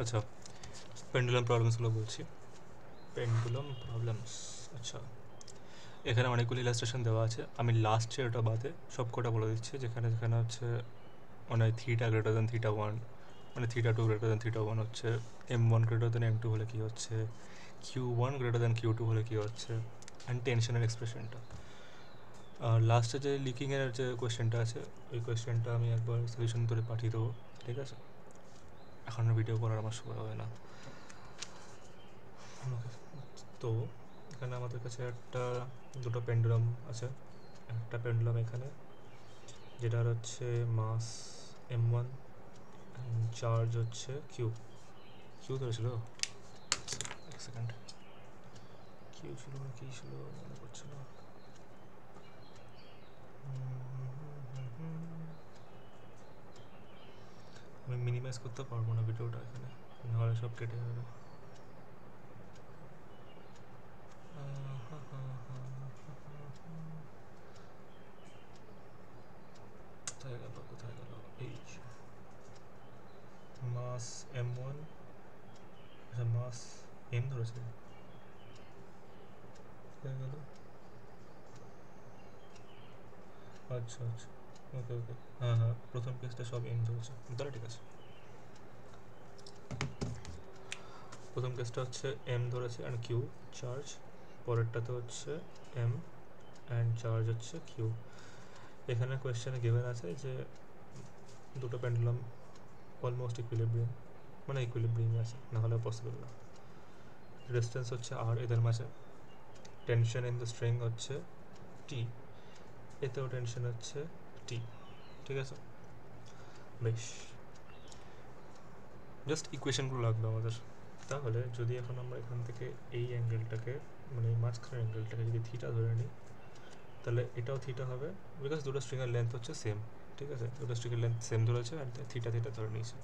আচ্ছা, পেন্ডুলাম প্রবলেমসগুলো বলছি। Pendulum problems. আচ্ছা, এখানে অনেকগুলো ইলাস্ট্রেশন দেওয়া আছে। আমি লাস্টে ওটা বাদে সব কটা বলে দিচ্ছি, যেখানে যেখানে হচ্ছে মানে theta greater than theta one, মানে theta two greater than theta one হচ্ছে, M one greater than M two হলে কী হচ্ছে, Q one greater than Q two হলে কী হচ্ছে, অ্যান্ড টেনশনের এক্সপ্রেশনটা। আর লাস্টে যে লিকিংয়ের যে কোয়েশ্চেনটা আছে, ওই কোয়েশ্চেনটা আমি একবার সলিউশন করে পাঠিয়ে দেবো, ঠিক আছে? এখন ভিডিও করার আমার সময় হবে না। তো এখানে আমাদের কাছে দুটো পেন্ডুলাম আছে। একটা পেন্ডুলাম এখানে, যেটার হচ্ছে মাস এম ওয়ান, চার্জ হচ্ছে কিউ। কিউ ধরেছিল, এক সেকেন্ড, কিউ ছিল না কি ছিল মনে পড়ছে না। আমি মিনিমাইজ করতে পারবো না ভিডিওটা এখানে, নাহলে সব কেটে যাবে। কোথায় গেল কোথায় গেল, এই মাস এম ওয়ান, আচ্ছা মাস এম ধরেছে, কোথায় গেল? আচ্ছা আচ্ছা, ওকে ওকে, হ্যাঁ হ্যাঁ, প্রথম কেসটা সব এম ধরেছে, তাহলে ঠিক আছে। প্রথম কেসটা হচ্ছে এম ধরেছে অ্যান্ড কিউ চার্জ, পরেরটাতে হচ্ছে এম অ্যান্ড চার্জ হচ্ছে কিউ। এখানে কোয়েশ্চেনে গিভেন আছে যে দুটো পেন্ডুলাম অলমোস্ট ইকুইলিব্রিয়াম, মানে ইকুইলিব্রিয়ামে আছে, না হলে পসিবল না। রেজিস্ট্যান্স হচ্ছে আর এদের মাঝে, টেনশন ইন দ্য স্ট্রিং হচ্ছে টি, এতেও টেনশন হচ্ছে টি, ঠিক আছে? বেশ, জাস্ট ইকুয়েশনগুলো লাগবে আমাদের। তাহলে যদি এখন আমরা এখান থেকে এই অ্যাঙ্গেলটাকে, মানে এই মাঝখানের অ্যাঙ্গেলটাকে যদি থিটা ধরে নিই, তাহলে এটাও থিটা হবে, বিকজ দুটো স্ট্রিংয়ের লেন্থ হচ্ছে সেম, ঠিক আছে? দুটো স্ট্রিংয়ের লেন্থ সেম ধরেছে আর থিটা থিটা ধরে নিয়েছে।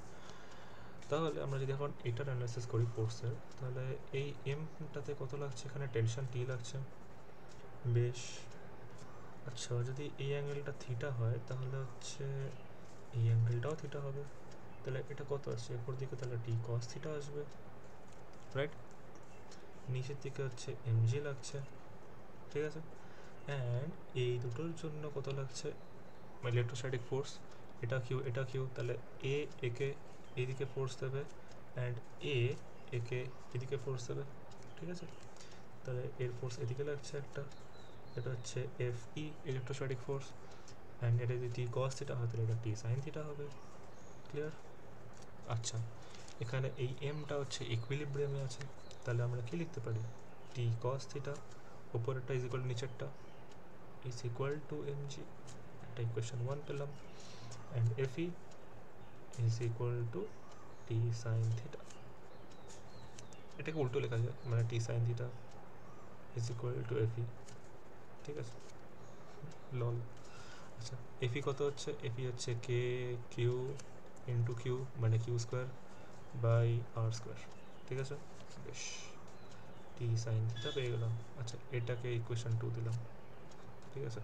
তাহলে আমরা যদি এখন এটার অ্যানালাইসিস করি ফোর্সের, তাহলে এই এমটাতে কত লাগছে, এখানে টেনশন টি লাগছে। বেশ, আচ্ছা যদি এই অ্যাঙ্গেলটা থিটা হয় তাহলে হচ্ছে এই অ্যাঙ্গেলটাও থিটা হবে, তাহলে এটা কত আসছে এরপর দিকে, তাহলে টি কস থিটা আসবে, রাইট? নিচের দিকে হচ্ছে এমজি লাগছে, ঠিক আছে? অ্যান্ড এই দুটোর জন্য কত লাগছে, ইলেকট্রোস্ট্যাটিক ফোর্স, এটা কিউ, তাহলে এ একে এইদিকে ফোর্স দেবে অ্যান্ড এ একে এদিকে ফোর্স দেবে, ঠিক আছে? তাহলে এর ফোর্স এদিকে লাগছে একটা, এটা হচ্ছে F E electrostatic force, and এটা যদি টি কস থিটা হয় তাহলে এটা টি সাইন থিটা হবে। ক্লিয়ার? আচ্ছা, এখানে এই এমটা হচ্ছে ইকুইলিব্রিয়ামে আছে, তাহলে আমরা কি লিখতে পারি, টি কস থিটা, ওপরেরটা ইজ ইকুয়াল নিচেরটা is equal to M G, একটা ইকুয়েশন 1 পেলাম, and F E is equal to T sine theta. এটাকে উল্টো লেখা যায়, মানে T sine theta is equal to F E, ঠিক আছে? লল। আচ্ছা, এফ ই কত হচ্ছে, এফ ই হচ্ছে কে কিউ ইন্টু কিউ, মানে Q square by R square, ঠিক আছে? বেশ, টি সাইন থিটা পেয়ে গেলাম। আচ্ছা, এটাকে ইকুয়েশন 2 দিলাম, ঠিক আছে?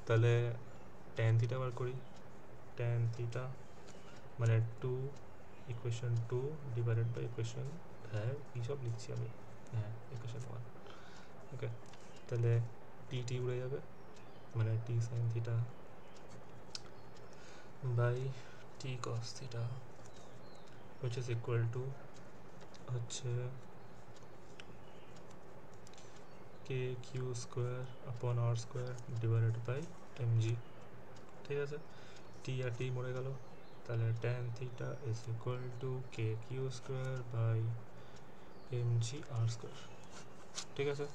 তাহলে ট্যান থিটা বার করি, ট্যান থিটা মানে 2 ইকুয়েশন 2 ডিভাইডেড বাই ইকুয়েশন, হ্যাঁ কী সব লিখছি আমি, হ্যাঁ ইকুয়েশন 1, ওকে? তাহলে টি টি উড়ে যাবে, মানে T sine theta by T cos theta which is equal to হচ্ছে K Q square upon R square divided by M G, ঠিক আছে? টি আর টি মরে গেল, তাহলে tan theta is equal to K Q square by M G R square, ঠিক আছে?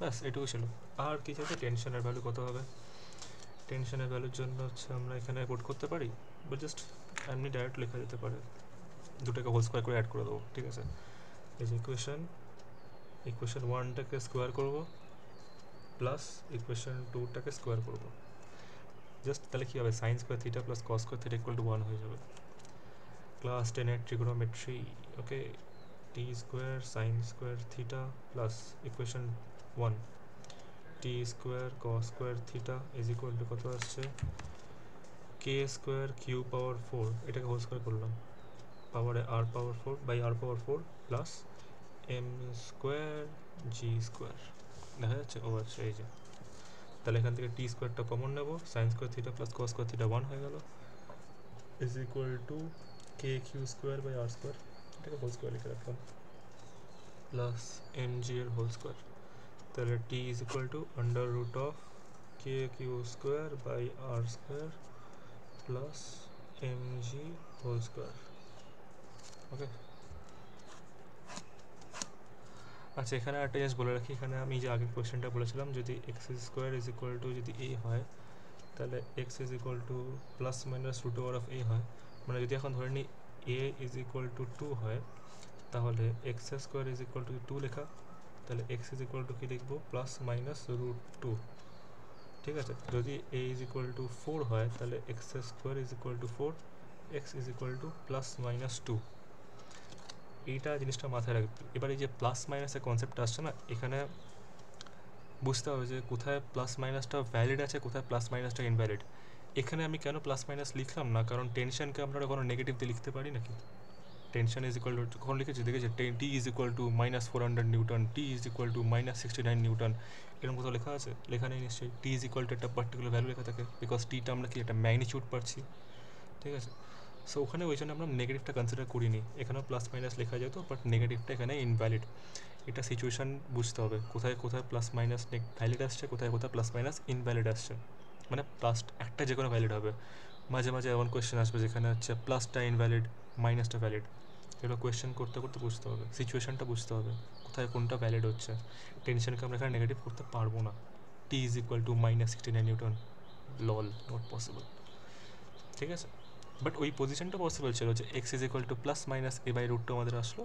ব্যাস এটুকু ছিল। আর কি চাইছে, টেনশনের ভ্যালু কত হবে? টেনশনের ভ্যালুর জন্য হচ্ছে আমরা এখানে কোড করতে পারি, বা জাস্ট এমনি ডাইরেক্ট লেখা যেতে পারে, দুটোকে হোল স্কোয়ার করে অ্যাড করে দেবো, ঠিক আছে? এই যে ইকুয়েশন 1টাকে স্কোয়ার করবো প্লাস ইকুয়েশন 2টাকে স্কোয়ার করবো, জাস্ট তাহলে কী হবে, sine square theta plus cos square theta equal to 1 হয়ে যাবে। ক্লাস 10-এর trigonometry, okay? T square sine square theta plus equation 1 T square cos square theta is equal to কত আসছে, কে স্কোয়ার কিউ পাওয়ার 4, এটাকে হোল স্কোয়ার করলাম, পাওয়ারে r power 4 by r power 4 plus m square G square. দেখা যাচ্ছে? ও আচ্ছা, এই যে তাহলে এখান থেকে টি স্কোয়ারটা কমন নেব, sine square theta plus cos square theta 1 হয়ে গেল, is equal to K Q square by R square, এটাকে হোল স্কোয়ার লিখে রাখলাম, প্লাস এম জি এর হোল স্কোয়ার। তাহলে T is equal to under root of K Q square by R square plus M G whole square. Okay, আচ্ছা এখানে একটা জিনিস বলে রাখি, এখানে আমি যে আগের কোয়েশ্চেনটা বলেছিলাম যদি X square is equal to যদি এ হয়, তাহলে X is equal to plus minus root over of A হয়, মানে যদি এখন ধরে নিই এ ইজ ইকুয়াল টু 2 হয়, তাহলে x square is equal two 2 লেখা, তাহলে এক্স ইজ ইকুয়াল টু কী লিখবো, প্লাস মাইনাস রুট 2। ঠিক আছে, যদি এ ইজ ইকুয়াল টু 4 হয়, তাহলে x square is equal two 4, x is equal to plus minus 2। এইটা জিনিসটা মাথায় রাখবে। এবার এই যে প্লাস মাইনাসের কনসেপ্টটা আসছে না, এখানে বুঝতে হবে যে কোথায় প্লাস মাইনাসটা ভ্যালিড আছে, কোথায় প্লাস মাইনাসটা ইনভ্যালিড। এখানে আমি কেন প্লাস মাইনাস লিখলাম না, কারণ টেনশনকে আমরা কোনো নেগেটিভ দিয়ে লিখতে পারি নাকি? টেনশন ইজ ইকুয়াল টু কখন লিখেছি দেখেছি, T is equal to minus 400 newton, T is equal to minus 69 newton, এরকম কোথাও লেখা আছে? লেখা নেই নিশ্চয়ই। টি ইজ ইকুয়াল টু একটা পার্টিকুলার ভ্যালু লেখা থাকে, বিকজ টিটা আমরা কি একটা ম্যাগনিটিউড পাচ্ছি। ঠিক আছে, সো ওখানে ওই জন্য আমরা নেগেটিভটা কনসিডার করিনি, এখানেও প্লাস মাইনাস লেখা যেত, বাট নেগেটিভটা এখানে ইনভ্যালিড। এটা সিচুয়েশান বুঝতে হবে, কোথায় কোথায় প্লাস মাইনাস ভ্যালিড আসছে, কোথায় কোথায় প্লাস মাইনাস ইনভ্যালিড আসছে, মানে প্লাস একটা যে কোনো ভ্যালিড হবে। মাঝে মাঝে এমন কোয়েশ্চেন আসবে যেখানে হচ্ছে প্লাসটা ইনভ্যালিড, মাইনাসটা ভ্যালিড, এগুলো কোয়েশ্চেন করতে করতে বুঝতে হবে, সিচুয়েশানটা বুঝতে হবে, কোথায় কোনটা ভ্যালিড হচ্ছে। টেনশনকে আমরা এখানে নেগেটিভ করতে পারবো না। T is equal to minus 69 newton, lol, not possible. ঠিক আছে, বাট ওই পজিশনটা পসিবল ছিল যে x is equal to plus minus a by রুটটা আমাদের আসলো,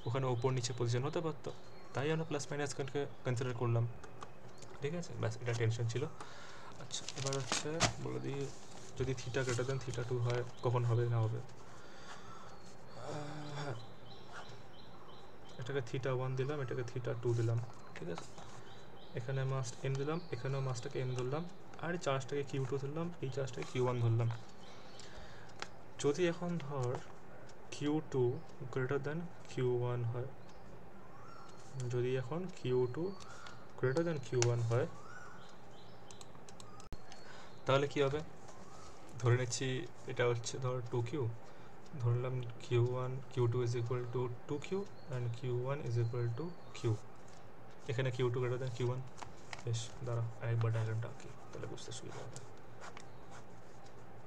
ওখানে ওপর নিচে পজিশন হতে পারতো, তাই আমরা প্লাস মাইনাসকে কনসিডার করলাম। ঠিক আছে, ব্যাস এটা টেনশন ছিল। আচ্ছা এবার হচ্ছে বলে দিই, যদি থিটা গ্রেটার দেন থিটা 2 হয় কখন হবে না হবে। হ্যাঁ, এটাকে থিটা 1 দিলাম, এটাকে থিটা 2 দিলাম। ঠিক আছে, এখানে মাস্ট এম দিলাম, এখানেও মাস্টটাকে এম ধরলাম, আর এই চার্জটাকে কিউ 2 ধরলাম, এই চার্জটাকে কিউ 1 ধরলাম। যদি এখন ধর কিউ 2 গ্রেটার দেন কিউ 1 হয়, যদি এখন কিউ 2 গ্রেটার দেন কিউ 1 হয়, তাহলে কী হবে? ধরে নিচ্ছি এটা হচ্ছে ধর 2Q, ধরলাম Q 2 is equal to 2Q and Q 1 is equal to Q. এখানে কিউ 2 গ্রেটার দেন কিউ 1। বেশ, দাঁড়া আরেকবার ডায়াগ্রামটা আঁকি, তাহলে বুঝতে সুবিধা হবে।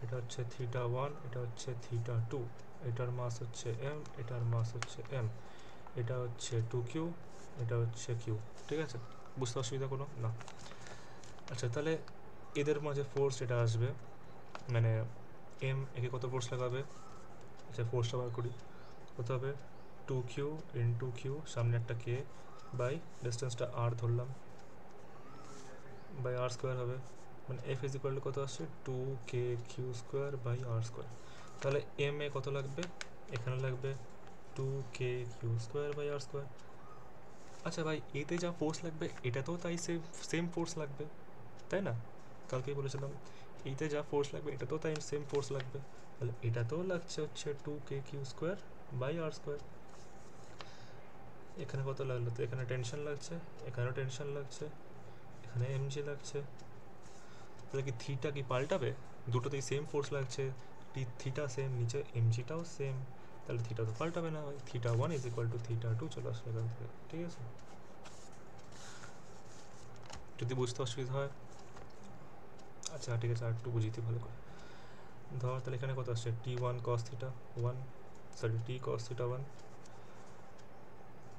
এটা হচ্ছে থিটা 1, এটা হচ্ছে থিটা 2, এটার মাস হচ্ছে এম, এটার মাস হচ্ছে এম, এটা হচ্ছে 2Q, এটা হচ্ছে কিউ। ঠিক আছে, বুঝতে অসুবিধা কোনো না? আচ্ছা তাহলে এদের মাঝে ফোর্স এটা আসবে, মানে এম একে কত ফোর্স লাগাবে? আচ্ছা ফোর্সটা বার করি, কত হবে? 2Q ইন্টু কিউ, সামনে একটা কে, বাই ডিস্টেন্সটা আর ধরলাম, বাই আর স্কোয়ার হবে, মানে এফ ইজ ইকুয়াল টু কত আসছে? 2KQ square by R square. তাহলে এম এ কত লাগবে? এখানে লাগবে 2KQ square by R square. আচ্ছা ভাই, এতে যা ফোর্স লাগবে এটাতেও তাই সেম ফোর্স লাগবে, তাই না? কালকেই বলেছিলাম এইতে যা ফোর্স লাগবে এটাতেও তাই সেম ফোর্স লাগবে, তাহলে এটাতেও লাগছে হচ্ছে 2KQ square by R square. এখানে কত লাগলো? তো এখানে টেনশন লাগছে, এখানেও টেনশন লাগছে, এখানে এমজি লাগছে, তাহলে কি থিটা কি পাল্টাবে? দুটোতেই সেম ফোর্স লাগছে, থিটা সেম, নিচে এমজিটাও সেম, তাহলে থিটা তো পাল্টাবে না ভাই। Theta 1 is equal to theta 2 চলে আসবে এখান থেকে। ঠিক আছে, যদি বুঝতে অসুবিধা হয়, আচ্ছা ঠিক আছে আর একটু বুঝিতে ভালো করে ধর, তাহলে এখানে কত আসছে? T1 cos theta 1, sorry T cos theta 1,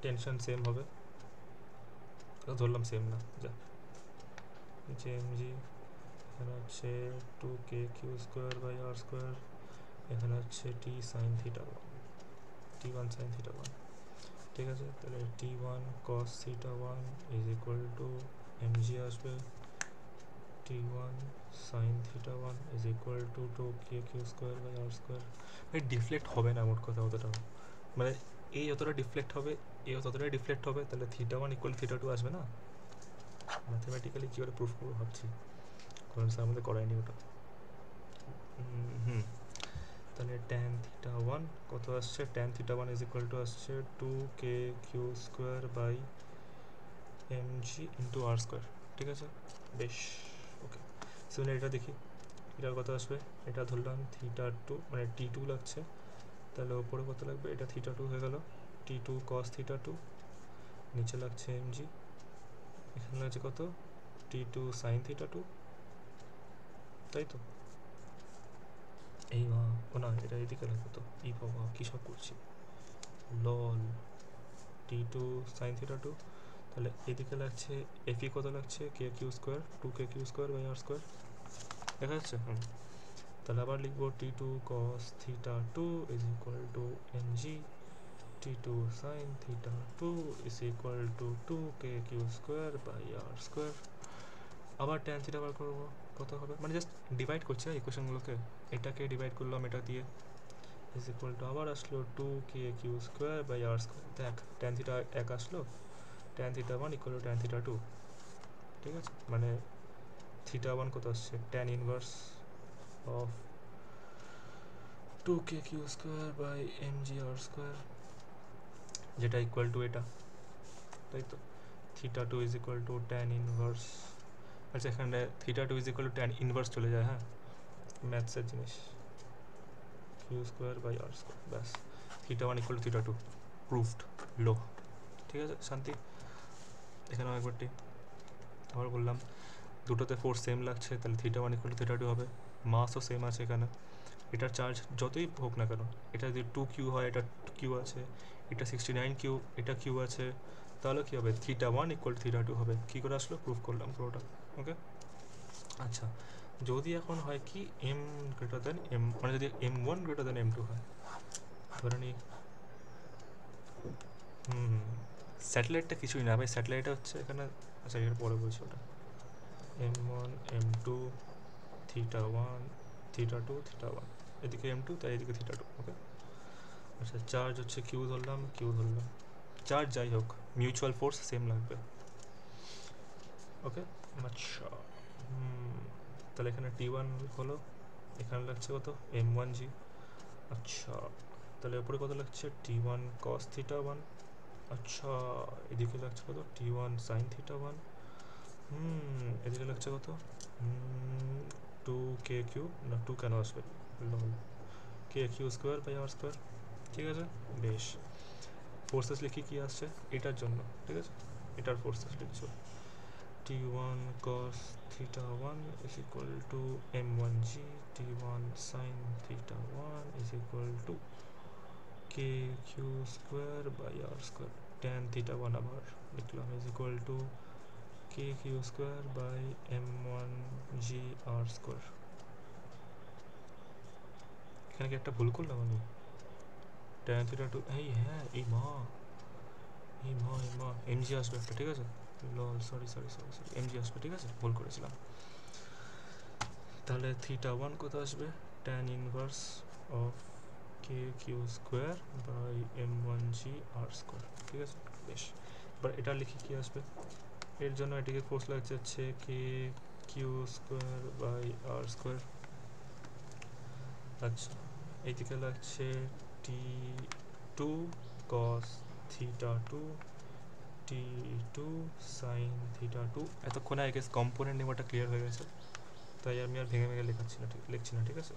tension same হবে, ধরলাম সেম না, যা নিচে এমজি, এখানে হচ্ছে 2KQ square by R square, এখানে হচ্ছে T sin theta 1, T1 sin theta 1। ঠিক আছে, তাহলে T1 cos theta 1 is equal to MG আসবে, T1 sin theta 1 is equal to 2KQ square by R square. এই ডিফ্লেক্ট হবে না মোট কথা অতটা, মানে এই যতটা ডিফ্লেক্ট হবে এই ততটাই ডিফ্লেক্ট হবে, তাহলে থিটা 1 ইকুয়াল থিটা 2 আসবে না? ম্যাথমেটিক্যালি কী করে প্রুফ করবো ভাবছি, কারণ স্যার আমাদের করায়নি ওটা। হুম, তাহলে ট্যান থিটা ওয়ান কত আসছে, tan theta one is equal two আসছে 2k/2 ইন্টু আর স্কোয়ার। ঠিক আছে, বেশ ওকে। সেখানে এটা দেখি এটার কত আসবে, এটা ধরলাম থিটা টু মানে T2 লাগছে, তাহলে ওপরে কত লাগবে, এটা থিটা টু হয়ে গেল, T2 cos থিটা টু, নিচে লাগছে mg, এখানে লাগছে কত T2 sin থিটা টু, তাই তো এই মা ও না এটা এদিকে লাগবে তো, ই বাবা কী সব করছি লল, T2 sin থিটা টু, তাহলে এদিকে লাগছে এফি কত লাগছে k/2 2k/2 দেখা যাচ্ছে। তাহলে আবার লিখবো T2 cos theta two is equal to mg, T2 sin theta two is equal to 2k/2 আবার ট্যান থিটা বার করবো, কত হবে মানে জাস্ট ডিভাইড করছি ইকুয়েশনগুলোকে, এটাকে ডিভাইড করলাম এটা দিয়ে, ইজ ইকুয়াল টু আবার আসলো 2k/2 দেখ ট্যান থিটা এক আসলো, tan theta one equal to tan theta two. ঠিক আছে, মানে থিটা ওয়ান কত আসছে, ট্যান ইনভার্স অফ 2k/2 যেটা ইকুয়াল টু এটা, তাই তো theta two is equal to tan inverse, আচ্ছা এখানে theta two is equal to tan inverse চলে যায়, হ্যাঁ ম্যাথসের জিনিস, q/r², ব্যাস theta one equal to theta two, proved লো। ঠিক আছে শান্তি, এখানে একবারটি আবার বললাম দুটোতে ফোর্স সেম লাগছে, তাহলে theta one equal to theta two হবে, মাসও সেম আছে এখানে, এটার চার্জ যতই হোক না কেন, এটা যদি 2q হয়, এটা কিউ আছে, এটা 69q, এটা কিউ আছে, তাহলে কী হবে theta one equal to theta two হবে। কী করে আসলো, প্রুফ করলাম পুরোটা। ওকে আচ্ছা, যদি এখন হয় কি m গ্রেটার দেন m, মানে যদি m1 গ্রেটার দেন m2 হয়, ধরে নিই স্যাটেলাইটটা কিছুই না ভাই, স্যাটেলাইটটা হচ্ছে এখানে, আচ্ছা এর পরে বলছি ওটা, m1 m2 theta one theta two theta one, এদিকে m2 তাই এদিকে থিটা টু। ওকে আচ্ছা, চার্জ হচ্ছে কিউ ধরলাম, চার্জ যাই হোক মিউচুয়াল ফোর্স সেম লাগবে। ওকে আচ্ছা, তাহলে এখানে T1 হলো, এখানে লাগছে কত m1g, আচ্ছা তাহলে উপরে কত লাগছে T1 cos থিটা ওয়ান, আচ্ছা এদিকে লাগছে কত T1 sin থিটা ওয়ান, এদিকে লাগছে কত 2k/, না 2 কেন আসবে, k/2 ঠিক আছে বেশ। ফোর্সেস লিখি কি আসছে এটার জন্য, ঠিক আছে এটার ফোর্সেস লিখছো, T1 cos theta 1 is equal to m1g, T1 sin theta 1 is equal to k/2 tan theta 1 আবার লিখলাম is equal to k/2 m1g r²। এখানে কি একটা ভুল করলাম আমি, tan theta 2 এই হ্যাঁ এই মা mg আসবে একটা, ঠিক আছে লল সরি mg আসবে, ঠিক আছে ভুল করেছিলাম। তাহলে থিটা ওয়ান কত আসবে, tan inverse of k/2 m1g r², ঠিক আছে বেশ। এবার এটা লিখি কি আসবে, এর জন্য এটিকে ফোর্স লাগছে হচ্ছে k/2 r², আচ্ছা এইদিকে লাগছে T2 cos theta two, T2 sin theta two. এতক্ষণে আই গেস কম্পোনেন্ট নেওয়াটা ক্লিয়ার হয়ে গেছে, তাই আমি আর ভেঙে লিখছি না, ঠিক আছে।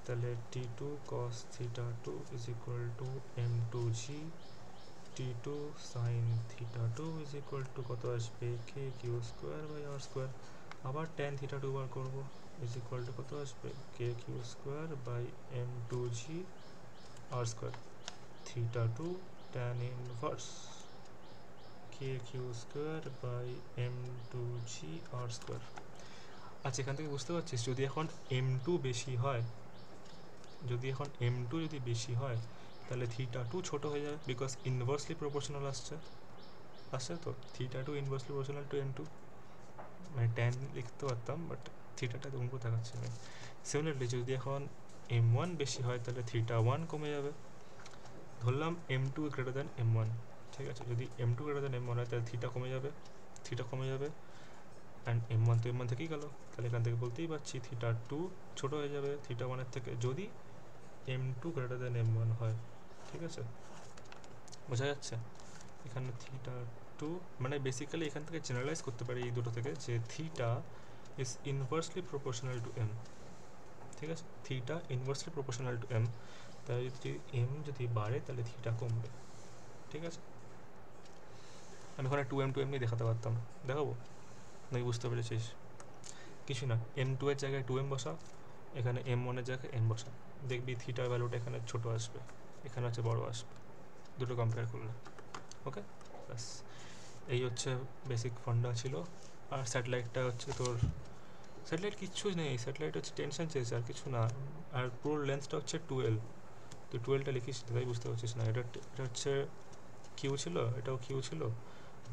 তাহলে T2 cos theta two is equal to m2g, T2 sin theta two is equal to কত আসবে k/2 r², আবার tan থিটা টু বার করবো, ইজ ইকুয়াল টু কত আসবে k/2 m2g r², theta two tan inverse k/2 m2g r²। আচ্ছা এখান থেকে বুঝতে পারছিস, যদি এখন m2 বেশি হয়, যদি বেশি হয় তাহলে থিটা টু ছোটো হয়ে যাবে, বিকজ ইনভার্সলি প্রপোর্শনাল আসছে তো, theta two inversely proportional to m2, মানে ট্যান লিখতে পারতাম বাট থিটাটা দুমকো দেখাচ্ছে আমি। সিমিলারলি যদি এখন m1 বেশি হয় তাহলে থিটা ওয়ান কমে যাবে, ধরলাম m2 গ্রেটার দ্যান m1, ঠিক আছে যদি m2 গ্রেটার দ্যান m1 হয় তাহলে থিটা কমে যাবে অ্যান্ড m1 তো m1 থেকেই গেল, তাহলে এখান থেকে বলতেই পারছি থিটা টু ছোটো হয়ে যাবে থিটা ওয়ানের থেকে, যদি m2 গ্রেটার দেন m1 হয়, ঠিক আছে? বোঝা যাচ্ছে? এখানে থিটা 2 মানে বেসিক্যালি এখান থেকে জেনারেলাইজ করতে পারি এই দুটো থেকে যে theta is inversely proportional two m, ঠিক আছে? Theta inversely proportional two m, তাই যদি m যদি বাড়ে তাহলে থিটা কমবে, ঠিক আছে? আমি ওখানে 2m নিয়ে দেখাতে পারতাম, দেখাবো নাকি? বুঝতে পেরেছিস? কিছু না, m2 এর জায়গায় 2m বসা, এখানে m1 এর জায়গায় m বসা, দেখবি থিটার ভ্যালুটা এখানে ছোট আসবে, এখানে হচ্ছে বড় আসবে, দুটো কম্পেয়ার করলে। ওকে, ব্যাস এই হচ্ছে বেসিক ফান্ডা ছিল। আর স্যাটেলাইটটা হচ্ছে তোর, স্যাটেলাইট কিচ্ছু নেই, স্যাটেলাইট হচ্ছে টেনশন চেয়েছে আর কিছু না। আর পুরো লেন্সটা হচ্ছে 12, তুই 12টা লিখিস তাই বুঝতে পারছিস না। এটা হচ্ছে কিউ ছিল, এটাও কিউ ছিল,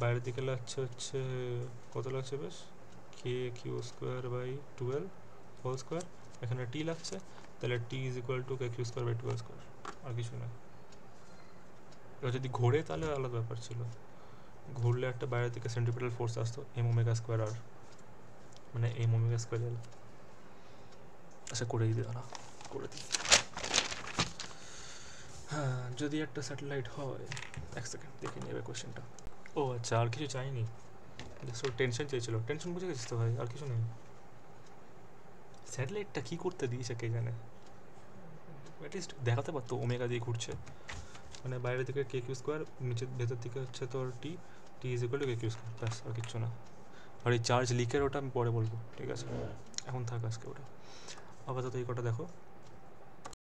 বাইরের দিকে লাগছে হচ্ছে কত লাগছে বেশ, K Q square by 12 whole square, এখানে টি লাগছে, তাহলে T is equal to K Q square by 12 square, আর কিছু না। এবার যদি ঘোরে তাহলে আলাদা ব্যাপার ছিল, ঘুরলে একটা বাইরের দিকে সেন্ট্রিপিটাল ফোর্স আসতো এম ওমেগা স্কোয়ার আর, মানে এম ওমেগা স্কোয়ার এল। আচ্ছা করে দিই, দাঁড়া করে দিই। হ্যাঁ, যদি একটা স্যাটেলাইট হয়, এক সেকেন্ড দেখে নেবে কোয়েশ্চেনটা। ও আচ্ছা, আর কিছু চাইনি, জাস্ট ওর টেনশন চেয়েছিল, টেনশন বুঝে গেছিস তো ভাই, আর কিছু নেই। স্যাটেলাইটটা কী করতে দিয়েছে কে জানে, অ্যাটলিস্ট দেখাতে পারতো ওমেগা দিয়ে ঘুরছে, মানে বাইরের দিকে কে কিউ স্কোয়ার, নিচের ভেতর দিকে হচ্ছে তোর T, T is equal to K Q square, ব্যাস আর কিচ্ছু না। আর এই চার্জ লিকের ওটা আমি পরে বলবো, ঠিক আছে? এখন থাক আজকে ওটা, আপাতত এই কটা দেখো।